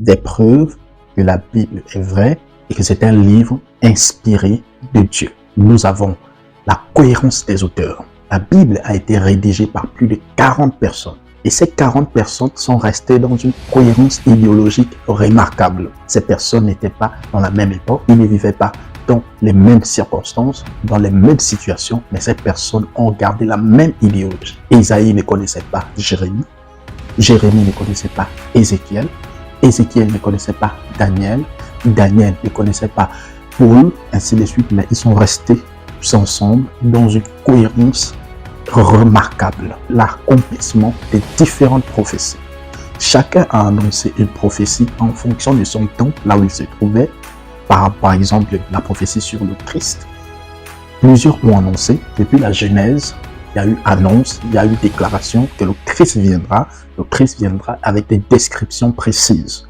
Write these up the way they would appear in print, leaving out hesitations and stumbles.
des preuves que la Bible est vraie et que c'est un livre inspiré de Dieu. Nous avons la cohérence des auteurs. La Bible a été rédigée par plus de 40 personnes. Et ces 40 personnes sont restées dans une cohérence idéologique remarquable. Ces personnes n'étaient pas dans la même époque, ils ne vivaient pas dans les mêmes circonstances, dans les mêmes situations, mais ces personnes ont gardé la même idéologie. Ésaïe ne connaissait pas Jérémie, Jérémie ne connaissait pas Ézéchiel, Ézéchiel ne connaissait pas Daniel, Daniel ne connaissait pas Paul, ainsi de suite, mais ils sont restés tous ensemble dans une cohérence remarquable, l'accomplissement des différentes prophéties. Chacun a annoncé une prophétie en fonction de son temps, là où il se trouvait. Par exemple, la prophétie sur le Christ. Plusieurs l'ont annoncé. Depuis la Genèse, il y a eu annonce, il y a eu déclaration que le Christ viendra. Le Christ viendra avec des descriptions précises.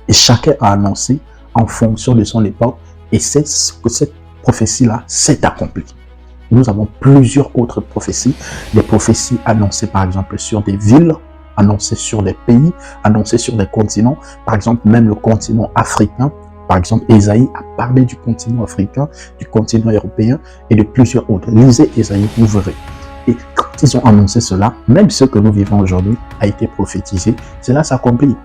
Et chacun a annoncé en fonction de son époque. Et c'est ce que cette prophétie-là s'est accomplie. Nous avons plusieurs autres prophéties, des prophéties annoncées par exemple sur des villes, annoncées sur des pays, annoncées sur des continents, par exemple même le continent africain. Par exemple, Ésaïe a parlé du continent africain, du continent européen et de plusieurs autres. Lisez Ésaïe, vous verrez. Et quand ils ont annoncé cela, même ce que nous vivons aujourd'hui a été prophétisé, cela s'accomplit.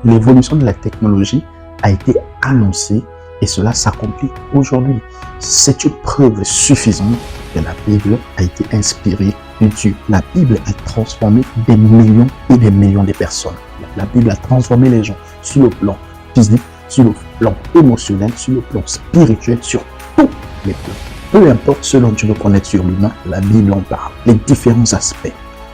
L'évolution de la technologie a été annoncée et cela s'accomplit aujourd'hui. C'est une preuve suffisante que la Bible a été inspirée de Dieu. La Bible a transformé des millions et des millions de personnes. La Bible a transformé les gens sur le plan physique, sur le plan émotionnel, sur le plan spirituel, sur tous les plans. Peu importe ce dont tu veux connaître sur l'humain, la Bible en parle. Les différents aspects,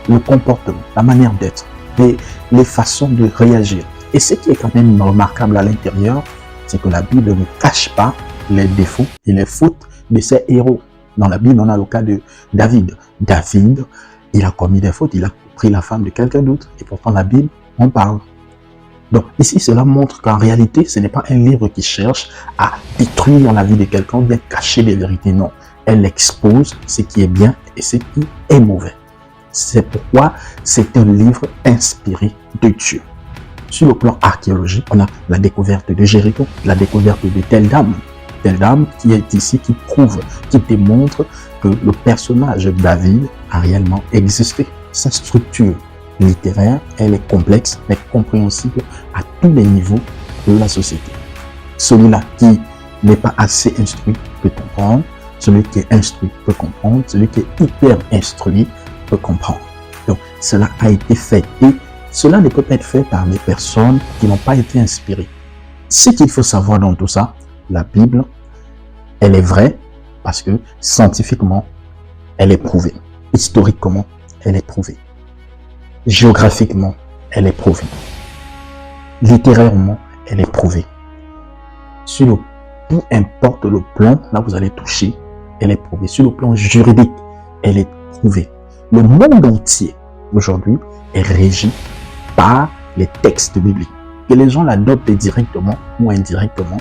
le comportement, la manière d'être, les façons de réagir. Et ce qui est quand même remarquable à l'intérieur, c'est que la Bible ne cache pas les défauts et les fautes de ses héros. Dans la Bible, on a le cas de David. David, il a commis des fautes, il a pris la femme de quelqu'un d'autre. Et pourtant, la Bible en parle. Donc ici, cela montre qu'en réalité, ce n'est pas un livre qui cherche à détruire la vie de quelqu'un, bien cacher des vérités. Non, elle expose ce qui est bien et ce qui est mauvais. C'est pourquoi c'est un livre inspiré de Dieu. Sur le plan archéologique, on a la découverte de Jéricho, la découverte de telle dame qui est ici, qui prouve, qui démontre que le personnage David a réellement existé. Sa structure littéraire, elle est complexe, mais compréhensible à tous les niveaux de la société. Celui-là qui n'est pas assez instruit peut comprendre, celui qui est instruit peut comprendre, celui qui est hyper instruit peut comprendre. Donc, cela a été fait et cela ne peut pas être fait par des personnes qui n'ont pas été inspirées. Ce qu'il faut savoir dans tout ça, la Bible, elle est vraie parce que scientifiquement, elle est prouvée. Historiquement, elle est prouvée. Géographiquement, elle est prouvée. Littérairement, elle est prouvée. Peu importe le plan, là vous allez toucher, elle est prouvée. Sur le plan juridique, elle est prouvée. Le monde entier, aujourd'hui, est régi par les textes bibliques. Que les gens l'adoptent directement ou indirectement,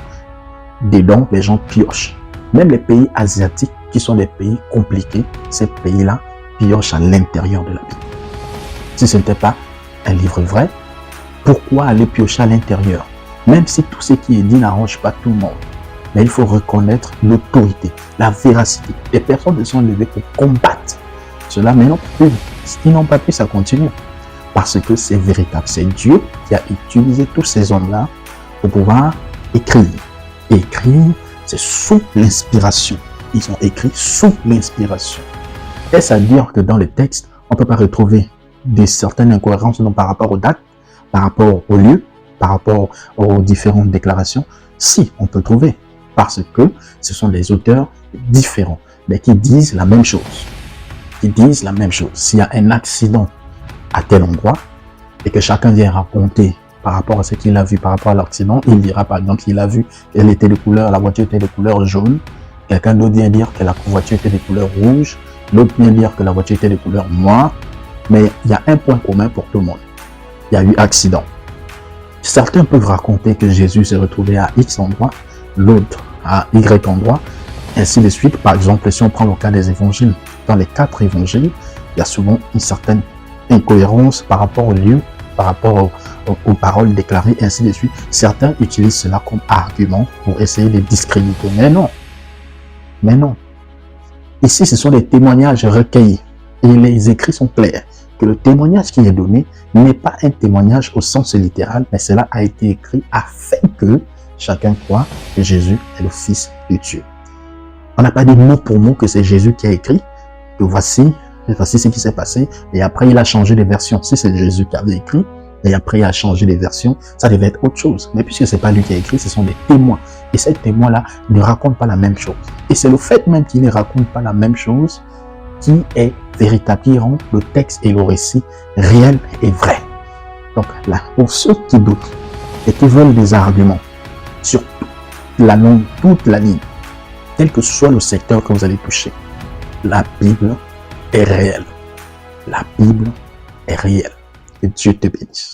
dedans, les gens piochent. Même les pays asiatiques, qui sont des pays compliqués, ces pays-là piochent à l'intérieur de la Bible. Si ce n'était pas un livre vrai, pourquoi aller piocher à l'intérieur? Même si tout ce qui est dit n'arrange pas tout le monde. Mais il faut reconnaître l'autorité, la véracité. Les personnes se sont levées pour combattre cela, mais non plus. S'ils n'ont pas pu, ça continue. Parce que c'est véritable. C'est Dieu qui a utilisé tous ces hommes-là pour pouvoir écrire. Et écrire, c'est sous l'inspiration. Ils ont écrit sous l'inspiration. Est-ce à dire que dans les textes, on ne peut pas retrouver certaines incohérences par rapport aux dates, par rapport aux lieux, par rapport aux différentes déclarations? Si, on peut trouver. Parce que ce sont des auteurs différents, mais qui disent la même chose. S'il y a un accident à tel endroit, et que chacun vient raconter par rapport à ce qu'il a vu, par rapport à l'accident, il dira par exemple qu'il a vu qu'elle était de couleur, la voiture était de couleur jaune, quelqu'un d'autre vient dire que la voiture était de couleur rouge, l'autre vient dire que la voiture était de couleur noire, mais il y a un point commun pour tout le monde. Il y a eu accident. Certains peuvent raconter que Jésus s'est retrouvé à X endroit, l'autre à Y endroit, ainsi de suite. Par exemple, si on prend le cas des évangiles, dans les 4 évangiles, il y a souvent une certaine incohérence par rapport au lieu, par rapport aux paroles déclarées, et ainsi de suite. Certains utilisent cela comme argument pour essayer de discréditer. Mais non. Mais non. Ici, ce sont des témoignages recueillis. Et les écrits sont clairs. Que le témoignage qui est donné n'est pas un témoignage au sens littéral, mais cela a été écrit afin que chacun croit que Jésus est le Fils de Dieu. On n'a pas dit mot pour mot que c'est Jésus qui a écrit, que voici ce qui s'est passé, et après il a changé les versions. Si c'est Jésus qui avait écrit, et après il a changé les versions, ça devait être autre chose. Mais puisque c'est pas lui qui a écrit, ce sont des témoins. Et ces témoins-là ne racontent pas la même chose. Et c'est le fait même qu'ils ne racontent pas la même chose qui est véritable, qui rend le texte et le récit réel et vrai. Donc là, pour ceux qui doutent et qui veulent des arguments sur toute la ligne, quel que soit le secteur que vous allez toucher, la Bible est réelle. La Bible est réelle. Que Dieu te bénisse.